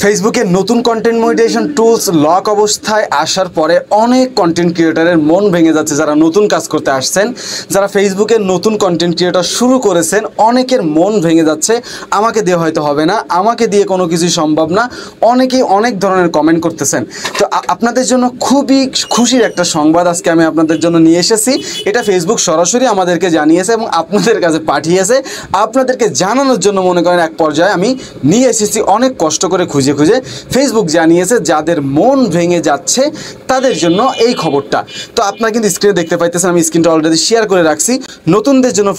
ফেসবুকে নতুন content monetization tools lock অবস্থায় আসার পরে অনেক কন্টেন্ট ক্রিয়েটরের মন ভেঙে যাচ্ছে। যারা নতুন কাজ করতে আসছেন, যারা ফেসবুকে নতুন কন্টেন্ট ক্রিয়েটর শুরু করেছেন, অনেকের মন ভেঙে যাচ্ছে। আমাকে দিয়ে হয়তো হবে না, আমাকে দিয়ে কোনো কিছু সম্ভব না, অনেকেই অনেক ধরনের কমেন্ট করতেছেন। তো আপনাদের জন্য খুবই খুশির একটা সংবাদ আজকে আমি আপনাদের জন্য নিয়ে এসেছি। এটা ফেসবুক সরাসরি আমাদেরকে জানিয়েছে এবং আপনাদের কাছে পাঠিয়েছে। আপনাদেরকে জানানোর জন্য মনে করেন এক পর্যায়ে আমি নিয়ে এসেছি, অনেক কষ্ট করে খুঁজে খুঁজে ফেসবুক জানিয়েছে যাদের মন ভেঙে যাচ্ছে তাদের জন্য এই খবরটা। তো আপনারা কিন্তু স্ক্রিনে দেখতে পাইতেছেন, আমি স্ক্রিনটা অলরেডি শেয়ার করে রাখছি। নতুনদের জন্য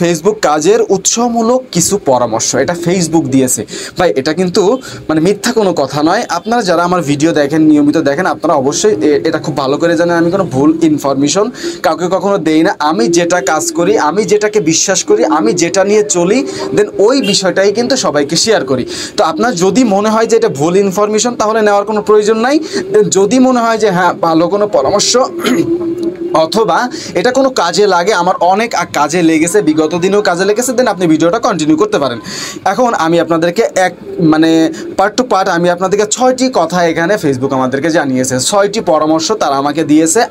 ফেসবুক কাজের উৎসমূলক কিছু পরামর্শ এটা ফেসবুক দিয়েছে। ভাই এটা কিন্তু মানে মিথ্যা কোনো কথা নয়। আপনারা যারা আমার ভিডিও দেখেন, নিয়মিত দেখেন, আপনারা অবশ্যই এটা খুব ভালো করে জানেন আমি কোনো ভুল ইনফরমেশন কাউকে কখনো দেই না। আমি যেটা কাজ করি, আমি যেটাকে বিশ্বাস করি, আমি যেটা নিয়ে চলি, দেন ওই বিষয়টাই কিন্তু সবাইকে শেয়ার করি। তো আপনার যদি মনে হয় যে এটা ভুল ইনফরমেশন তাহলে নেওয়ার কোনো প্রয়োজন নাই। দেন যদি মনে হয় যে হ্যাঁ ভালো কোনো পরামর্শ অথবা এটা কোনো কাজে লাগে, আমার অনেক কাজে লেগেছে, বিগত দিনেও কাজে লেগেছে, দেন আপনি ভিডিওটা কন্টিনিউ করতে পারেন। এখন আমি আপনাদেরকে পার্ট টু পার্ট আমি আপনাদেরকে 6টি কথা এখানে ফেসবুক আমাদেরকে জানিয়েছে, 6টি পরামর্শ তারা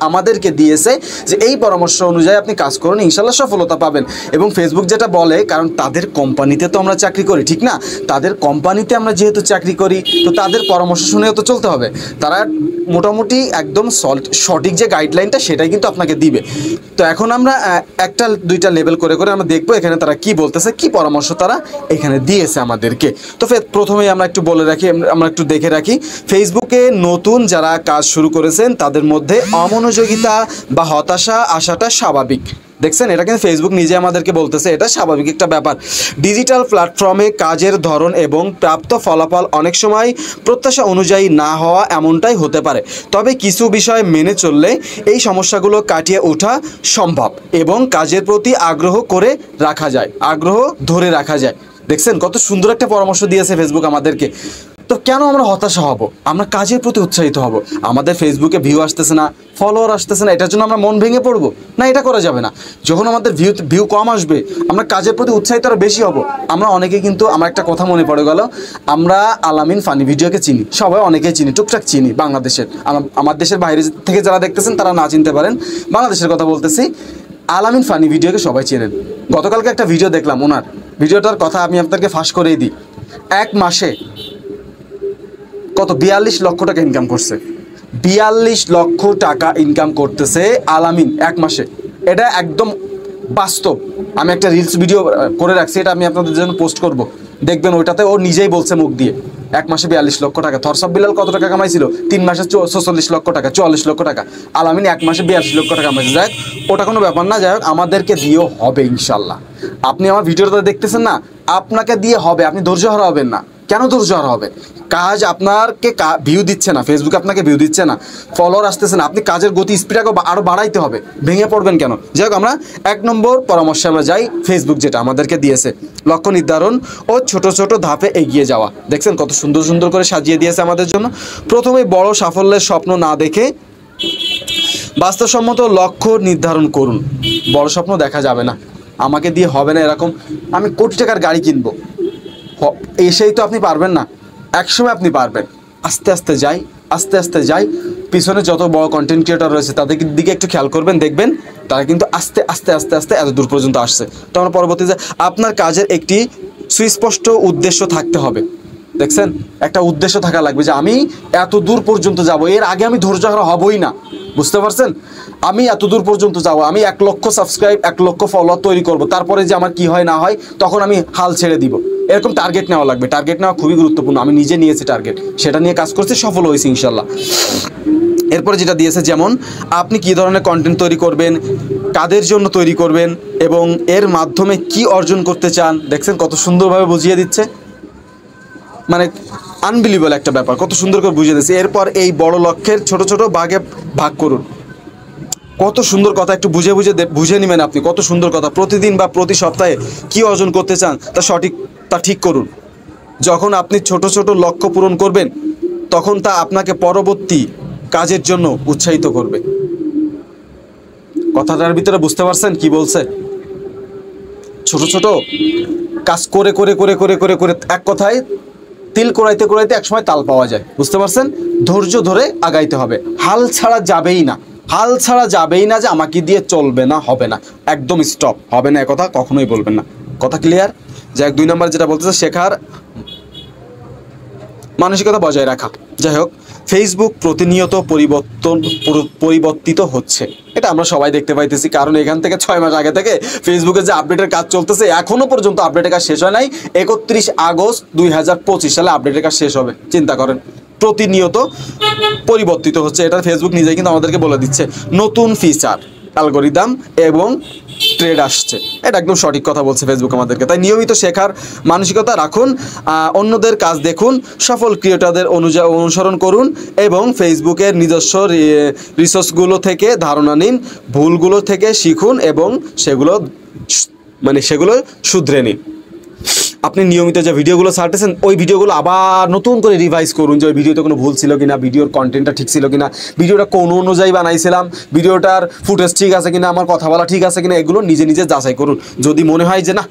আমাদেরকে দিয়েছে যে এই পরামর্শ অনুযায়ী আপনি কাজ করুন, ইনশাল্লাহ সফলতা পাবেন। এবং ফেসবুক যেটা বলে, কারণ তাদের কোম্পানিতে তো আমরা চাকরি করি, ঠিক না? তাদের কোম্পানিতে আমরা যেহেতু চাকরি করি, তো তাদের পরামর্শ শুনেও তো চলতে হবে। তারা মোটামুটি একদম সঠিক যে গাইডলাইনটা সেটাই কিন্তু আপনাকে দিবে। তো এখন আমরা একটা দুইটা লেভেল করে করে আমরা দেখবো এখানে তারা কি বলতেছে, কি পরামর্শ তারা এখানে দিয়েছে আমাদেরকে। তো প্রথমেই আমরা একটু বলে রাখি, আমরা একটু দেখে রাখি, ফেসবুকে নতুন যারা কাজ শুরু করেছেন তাদের মধ্যে অমনোযোগিতা বা হতাশা আসাটা স্বাভাবিক। দেখছেন, এটা কিন্তু ফেসবুক নিজে আমাদেরকে বলতেছে, এটা স্বাভাবিক একটা ব্যাপার। ডিজিটাল প্ল্যাটফর্মে কাজের ধরন এবং প্রাপ্ত ফলাফল অনেক সময় প্রত্যাশা অনুযায়ী না হওয়া এমনটাই হতে পারে। তবে কিছু বিষয় মেনে চললে এই সমস্যাগুলো কাটিয়ে ওঠা সম্ভব এবং কাজের প্রতি আগ্রহ ধরে রাখা যায়। দেখছেন কত সুন্দর একটা পরামর্শ দিয়েছে ফেসবুক আমাদেরকে। তো কেন আমরা হতাশা হব? আমরা কাজের প্রতি উৎসাহিত হব। আমাদের ফেসবুকে ভিউ আসতেছে না, ফলোয়ার আসতেছে না, এটার জন্য আমরা মন ভেঙে পড়বো না, এটা করা যাবে না। যখন আমাদের ভিউ কম আসবে, আমরা কাজের প্রতি উৎসাহিত আরও বেশি হব। আমরা অনেকে কিন্তু, আমার একটা কথা মনে পড়ে গেল, আমরা আলামিন ফানি ভিডিওকে চিনি, সবাই অনেকেই চিনি, টুকটাক চিনি বাংলাদেশের। আমার দেশের বাইরে থেকে যারা দেখতেছেন তারা না চিনতে পারেন, বাংলাদেশের কথা বলতেছি। আলামিন ফানি ভিডিওকে সবাই চেনেন। গতকালকে একটা ভিডিও দেখলাম, ওনার ভিডিওটার কথা আমি আপনাকে ফাঁস করেই দিই। এক মাসে কত 42 লক্ষ টাকা ইনকাম করছে। 42 লক্ষ টাকা ইনকাম করতেছে আলামিন এক মাসে। এটা একদম বাস্তব। আমি একটা রিলস ভিডিও করে রাখছি, এটা আমি আপনাদের জন্য পোস্ট করব, দেখবেন। ওইটাতে ও নিজেই বলছে মুখ দিয়ে এক মাসে 42 লক্ষ টাকা। থরসব বিলাল কত টাকা কামাইছিল? 3 মাসে 46 লক্ষ টাকা, 44 লক্ষ টাকা। আলামিন এক মাসে 42 লক্ষ টাকা কামাইছে। যাই হোক, ওটা কোনো ব্যাপার না। যাই হোক, আমাদেরকে দিয়েও হবে ইনশাল্লাহ। আপনি আমার ভিডিওটা দেখতেছেন না, আপনাকে দিয়ে হবে। আপনি ধৈর্য হারা হবেন না। কেন ধৈর্য হারা হবে? কাজ আপনাকে ভিউ দিচ্ছে না, ফেসবুক আপনাকে ভিউ দিচ্ছে না, ফলোয়ার আসতেছে না, আপনি কাজের গতি স্পিডটাকে আরও বাড়াইতে হবে। ভেঙে পড়বেন কেন? যাই হোক, আমরা 1 নম্বর পরামর্শে আমরা যাই, ফেসবুক যেটা আমাদেরকে দিয়েছে, লক্ষ্য নির্ধারণ ও ছোট ছোট ধাপে এগিয়ে যাওয়া। দেখছেন কত সুন্দর সুন্দর করে সাজিয়ে দিয়েছে আমাদের জন্য। প্রথমে বড় সাফল্যের স্বপ্ন না দেখে বাস্তবসম্মত লক্ষ্য নির্ধারণ করুন। বড় স্বপ্ন দেখা যাবে না, আমাকে দিয়ে হবে না এরকম আমি কোটি টাকার গাড়ি কিনবো, এসেই তো আপনি পারবেন না। একসময় আপনি পারবেন। আস্তে আস্তে যাই। পিছনে যত বড় কন্টেন্ট ক্রিয়েটর রয়েছে তাদের দিকে একটু খেয়াল করবেন, দেখবেন তারা কিন্তু আস্তে আস্তে এত দূর পর্যন্ত আসছে। তো আমরা পরবর্তীতে, আপনার কাজের একটি সুস্পষ্ট উদ্দেশ্য থাকতে হবে। দেখছেন, একটা উদ্দেশ্য থাকা লাগবে যে আমি এত দূর পর্যন্ত যাব, এর আগে আমি ধৈর্য হারা হবই না। বুঝতে পারছেন? আমি এত দূর পর্যন্ত যাব, আমি 1 লক্ষ সাবস্ক্রাইব, 1 লক্ষ ফলোয়ার তৈরি করব, তারপরে যে আমার কি হয় না হয় তখন আমি হাল ছেড়ে দিব। এরকম টার্গেট নেওয়া লাগবে। টার্গেট নেওয়া খুবই গুরুত্বপূর্ণ। আমি নিজে নিয়েছি টার্গেট, সেটা নিয়ে কাজ করছি, সফল হয়েছি ইনশাল্লাহ। এরপরে যেটা দিয়েছে, যেমন আপনি কী ধরনের কন্টেন্ট তৈরি করবেন, কাদের জন্য তৈরি করবেন এবং এর মাধ্যমে কি অর্জন করতে চান। দেখছেন কত সুন্দরভাবে বুঝিয়ে দিচ্ছে, মানে আনবিলিভেবল একটা ব্যাপার, কত সুন্দর করে বুঝিয়ে দিচ্ছে। এরপর এই বড় লক্ষ্যের ছোট ছোট ভাগে ভাগ করুন। কত সুন্দর কথা, একটু বুঝে নেবেন আপনি। কত সুন্দর কথা। প্রতিদিন বা প্রতি সপ্তাহে কি অর্জন করতে চান তা ঠিক করুন। যখন আপনি ছোট ছোট লক্ষ্য পূরণ করবেন তখন তা আপনাকে পরবর্তী কাজের জন্য উৎসাহিত করবে। কথাটার ভিতরে বুঝতে পারছেন কি বলছে? ছোট ছোট কাজ করে করে করে করে করে করে এক কথায় তিল কোড়াইতে কোড়াইতে একসময় তাল পাওয়া যায়, বুঝতে পারছেন? ধৈর্য ধরে আগাইতে হবে, হাল ছাড়া যাবেই না, হাল ছাড়া যাবেই না যে আমাকে দিয়ে চলবে না, হবে না, একদম স্টপ, হবে না, একথা কখনোই বলবেন না। কথা ক্লিয়ার? যাই হোক, 2 নম্বর যেটা বলতেছে শেখার মানসিকতা বজায় রাখা। যাই হোক, ফেসবুক প্রতিনিয়ত পরিবর্তিত হচ্ছে, এটা আমরা সবাই দেখতে পাইতেছি, কারণ এখান থেকে 6 মাস আগে থেকে ফেসবুকের যে আপডেটের কাজ চলতেছে, এখনো পর্যন্ত আপডেটের কাজ শেষ হয় নাই। 31 আগস্ট 2025 সালে আপডেটের কাজ শেষ হবে। চিন্তা করেন, প্রতিনিয়ত পরিবর্তিত হচ্ছে, এটা ফেসবুক নিজেই কিন্তু আমাদেরকে বলে দিচ্ছে। নতুন ফিচার, অ্যালগরিদম এবং ট্রেড আসছে, এটা একদম সঠিক কথা বলছে ফেসবুক আমাদেরকে। তাই নিয়মিত শেখার মানসিকতা রাখুন, অন্যদের কাজ দেখুন, সফল ক্রিয়েটরদের অনুসরণ করুন এবং ফেসবুকের নিজস্ব রিসোর্সগুলো থেকে ধারণা নিন, ভুলগুলো থেকে শিখুন এবং সেগুলো শুধরে নিন। আপনি নিয়মিত যে ভিডিওগুলো ছাড়তেছেন ওই ভিডিওগুলো আবার নতুন করে রিভাইজ করুন, যে ওই ভিডিওতে কোনো ভুল ছিল কিনা, ভিডিওর কন্টেন্টটা ঠিক ছিল কিনা, ভিডিওটা কোন অনুযায়ী বানাইছিলাম, ভিডিওটার ফুটেজ ঠিক আছে কিনা, আমার কথা বলা ঠিক আছে কিনা, এগুলো নিজে নিজে যাচাই করুন। যদি মনে হয় যে না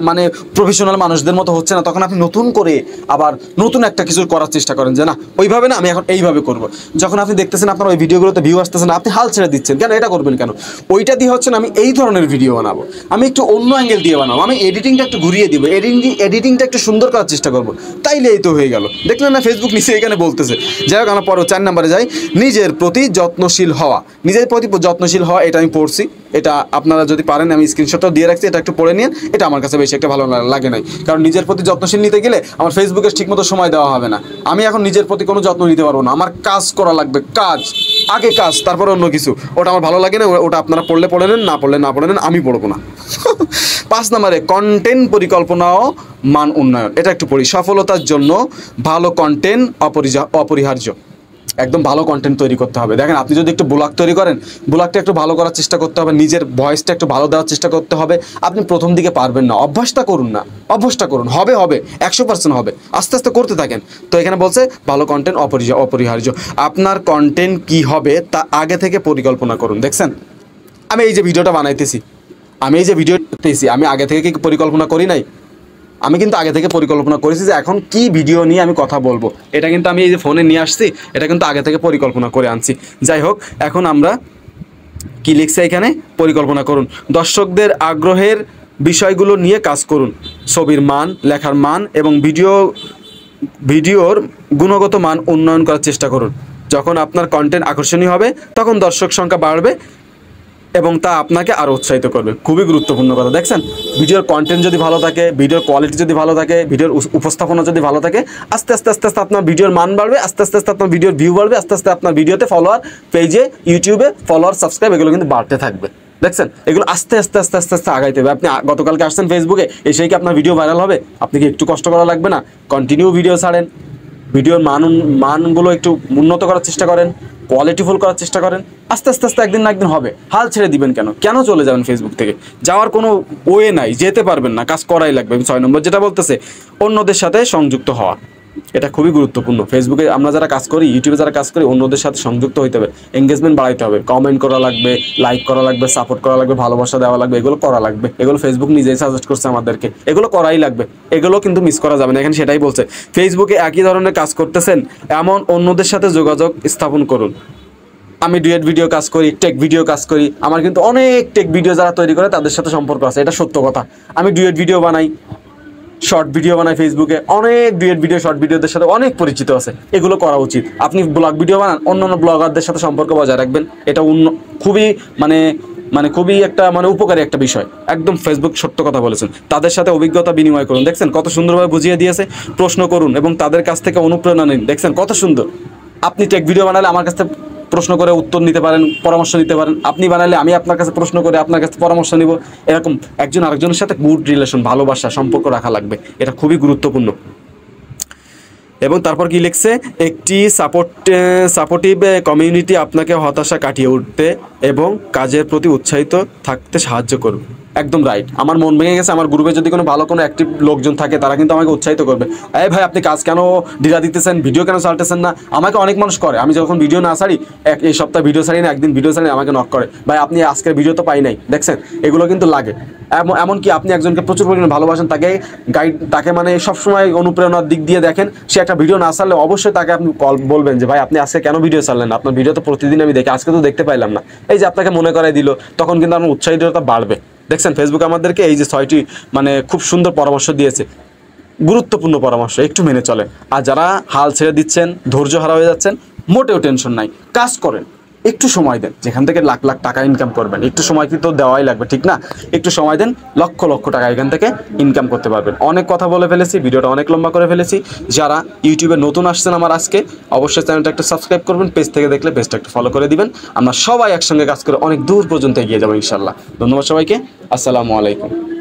মানে প্রফেশনাল মানুষদের মতো হচ্ছে না, তখন আপনি নতুন করে আবার নতুন একটা কিছু করার চেষ্টা করেন, যে না ওইভাবে না, আমি এখন এইভাবে করব। যখন আপনি দেখতেছেন আপনার ওই ভিডিওগুলোতে ভিউ আসতেছে না, আপনি হাল ছেড়ে দিচ্ছেন কেন, এটা করবেন কেন? ওইটা দিয়ে হচ্ছে না আমি এই ধরনের ভিডিও বানাবো, আমি একটু অন্য অ্যাঙ্গেল দিয়ে বানাবো, আমি এডিটিংটা একটু ঘুরিয়ে দিব, এডিটিংটা একটু সুন্দর করার চেষ্টা করবো, তাইলে এই তো হয়ে গেল। দেখলেন না, ফেসবুক নিচে এখানে বলতেছে। যাই হোক, আমরা পরে 4 নম্বরে যাই, নিজের প্রতি যত্নশীল হওয়া। নিজের প্রতি যত্নশীল হওয়া, এটা আমি পড়ছি, এটা আপনারা যদি পারেন, আমি স্ক্রিনশটটাও দিয়ে রাখছি, এটা একটু পড়ে নিন। এটা আমার কাছে বেশি একটা ভালো লাগে নাই, কারণ নিজের প্রতি যত্নশীল নিতে গেলে আমার ফেসবুকে ঠিকমতো সময় দেওয়া হবে না। আমি এখন নিজের প্রতি কোনো যত্ন নিতে পারবো না, আমার কাজ করা লাগবে, আগে কাজ, তারপরে অন্য কিছু। ওটা আমার ভালো লাগে না, ওটা আপনারা পড়লে পড়ে নেন, না পড়লে না পড়ে নেন, আমি পড়বো না। 5 নম্বরে কন্টেন্ট পরিকল্পনা ও মান উন্নয়ন, এটা একটু পড়ি। সফলতার জন্য ভালো কন্টেন্ট অপরিহার্য। একদম ভালো কন্টেন্ট তৈরি করতে হবে। দেখেন, আপনি যদি একটু ব্লগ তৈরি করেন, ব্লগটা একটু ভালো করার চেষ্টা করতে হবে, নিজের ভয়েসটা একটু ভালো দেওয়ার চেষ্টা করতে হবে। আপনি প্রথম দিকে পারবেন না, অভ্যাসটা করুন না, অভ্যাসটা করুন, হবে 100% হবে, আস্তে আস্তে করতে থাকেন। তো এখানে বলছে ভালো কন্টেন্ট অপরিহার্য। আপনার কন্টেন্ট কি হবে তা আগে থেকে পরিকল্পনা করুন। দেখছেন, আমি এই যে ভিডিওটা বানাইতেছি, আমি আগে থেকে কি পরিকল্পনা করি নাই? আমি কিন্তু আগে থেকে পরিকল্পনা করেছি যে এখন কি ভিডিও নিয়ে আমি কথা বলবো, এটা কিন্তু আমি এই যে ফোনে নিয়ে আসছি, এটা কিন্তু আগে থেকে পরিকল্পনা করে আনছি। যাই হোক, এখন আমরা কি লিখছি এখানে, পরিকল্পনা করুন। দর্শকদের আগ্রহের বিষয়গুলো নিয়ে কাজ করুন। ছবির মান, লেখার মান এবং ভিডিওর গুণগত মান উন্নয়ন করার চেষ্টা করুন। যখন আপনার কন্টেন্ট আকর্ষণীয় হবে, তখন দর্শক সংখ্যা বাড়বে এবং তা আপনাকে আরও উৎসাহিত করবে। খুবই গুরুত্বপূর্ণ কথা। দেখছেন, ভিডিওর কন্টেন্ট যদি ভালো থাকে, ভিডিওর কোয়ালিটি যদি ভালো থাকে, ভিডিওর উপস্থাপনা যদি ভালো থাকে, আস্তে আস্তে আপনার ভিডিওর মান বাড়বে, আস্তে আস্তে আপনার ভিডিওর ভিউ বাড়বে, আস্তে আস্তে আপনার ভিডিওতে ফলোয়ার, পেজে, ইউটিউবে ফলোয়ার, সাবস্ক্রাইব, এগুলো কিন্তু বাড়তে থাকবে। দেখছেন, এগুলো আস্তে আস্তে আগাইতে হবে। আপনি গতকালকে আসছেন ফেসবুকে, এসেই কি আপনার ভিডিও ভাইরাল হবে? আপনি কি একটু কষ্ট করা লাগবে না? কন্টিনিউ ভিডিও ছাড়েন, ভিডিওর মানগুলো একটু উন্নত করার চেষ্টা করেন, কোয়ালিটিফুল করার চেষ্টা করেন। আস্তে আস্তে একদিন না একদিন হবে। হাল ছেড়ে দিবেন কেন চলে যাবেন ফেসবুক থেকে? যাওয়ার কোনো ওয়ে নাই, যেতে পারবেন না, কাজ করাই লাগবে। 6 নম্বর যেটা বলতেছে, অন্যদের সাথে সংযুক্ত হওয়া, এটা খুবই গুরুত্বপূর্ণ। ফেসবুকে আমরা যারা কাজ করি, ইউটিউবে যারা কাজ করি, অন্যদের সাথে সংযুক্ত হইতে হবে, এঙ্গেজমেন্ট বাড়াইতে হবে, কমেন্ট করা লাগবে, লাইক করা লাগবে, সাপোর্ট করা লাগবে, ভালোবাসা দেওয়া লাগবে, এগুলো করা লাগবে। এগুলো ফেসবুক নিজেই সাজেস্ট করছে আমাদেরকে, এগুলো করাই লাগবে, এগুলো কিন্তু মিস করা যাবে না। এখানে সেটাই বলছে, ফেসবুকে একই ধরনের কাজ করতেছেন এমন অন্যদের সাথে যোগাযোগ স্থাপন করুন। আমি ডুয়েট ভিডিও কাজ করি, টেক ভিডিও কাজ করি, আমার কিন্তু অনেক টেক ভিডিও যারা তৈরি করে তাদের সাথে সম্পর্ক আছে, এটা সত্য কথা। আমি ডুয়েট ভিডিও বানাই, শর্ট ভিডিও বানাই, ফেসবুকে অনেক ডুয়েট ভিডিও, শর্ট ভিডিওদের সাথে অনেক পরিচিত আছে, এগুলো করা উচিত। আপনি ব্লগ ভিডিও বানান, অন্যান্য ব্লগারদের সাথে সম্পর্ক বজায় রাখবেন, এটা খুবই খুবই একটা উপকারী একটা বিষয়। একদম ফেসবুক সত্য কথা বলেছেন। তাদের সাথে অভিজ্ঞতা বিনিময় করুন। দেখছেন কত সুন্দরভাবে বুঝিয়ে দিয়েছে। প্রশ্ন করুন এবং তাদের কাছ থেকে অনুপ্রেরণা নিন। দেখছেন কত সুন্দর। আপনি টেক ভিডিও বানালে আমার কাছে প্রশ্ন করে উত্তর নিতে পারেন, পরামর্শ নিতে পারেন। আপনি বানালে আমি আপনার কাছে প্রশ্ন করে আপনার কাছে পরামর্শ নিব। এরকম একজন আরেকজনের সাথে গুড রিলেশন, ভালোবাসা, সম্পর্ক রাখা লাগবে, এটা খুবই গুরুত্বপূর্ণ। এবং তারপর কি লিখছে, একটি সাপোর্টিভ কমিউনিটি আপনাকে হতাশা কাটিয়ে উঠতে এবং কাজের প্রতি উৎসাহিত থাকতে সাহায্য করবে। একদম রাইট। আমার মন ভেঙে গেছে, আমার গ্রুপে যদি কোনো ভালো কোনো অ্যাক্টিভ লোকজন থাকে তারা কিন্তু আমাকে উৎসাহিত করবে, এই ভাই আপনি কাজ কেন ঢিলা দিতেছেন, ভিডিও কেন ছাড়তেছেন না। আমাকে অনেক মানুষ করে, আমি যখন ভিডিও না ছাড়ি, এই সপ্তাহে ভিডিও ছাড়ি না, একদিন ভিডিও ছাড়ি, আমাকে নক করে, ভাই আপনি আজকের ভিডিও তো পাই নাই, দেখছেন। এগুলো কিন্তু লাগে। এমনকি আপনি একজনকে প্রচুর পরিমাণে ভালোবাসেন, তাকে মানে সবসময় অনুপ্রেরণার দিক দিয়ে দেখেন, সে একটা ভিডিও না ছাড়লে অবশ্যই তাকে আপনি বলবেন যে ভাই আপনি আজকে কেন ভিডিও ছাড়লেন না, আপনার ভিডিও তো প্রতিদিন আমি দেখি, আজকে তো দেখতে পাইলাম না। এই যে আপনাকে মনে করাই দিল, তখন কিন্তু আমার উৎসাহিততা বাড়বে। দেখছেন ফেসবুক আমাদেরকে এই যে 6টি মানে খুব সুন্দর পরামর্শ দিয়েছে, গুরুত্বপূর্ণ পরামর্শ, একটু মেনে চলেন। আর যারা হাল ছেড়ে দিচ্ছেন, ধৈর্য হারা হয়ে যাচ্ছেন, মোটেও টেনশন নাই, কাজ করেন, একটু সময় দেন। যেখান থেকে লাখ লাখ টাকা ইনকাম করবেন, একটু সময় কিন্তু দেওয়াই লাগবে, ঠিক না? একটু সময় দেন, লক্ষ লক্ষ টাকা এখান থেকে ইনকাম করতে পারবেন। অনেক কথা বলে ফেলেছি, ভিডিওটা অনেক লম্বা করে ফেলেছি। যারা ইউটিউবে নতুন আসছেন আমার আজকে, অবশ্যই চ্যানেলটা একটু সাবস্ক্রাইব করবেন, পেজ থেকে দেখলে পেজটা একটু ফলো করে দিবেন। আমরা সবাই একসঙ্গে কাজ করে অনেক দূর পর্যন্ত এগিয়ে যাবো ইনশাল্লাহ। ধন্যবাদ সবাইকে, আসসালামু আলাইকুম।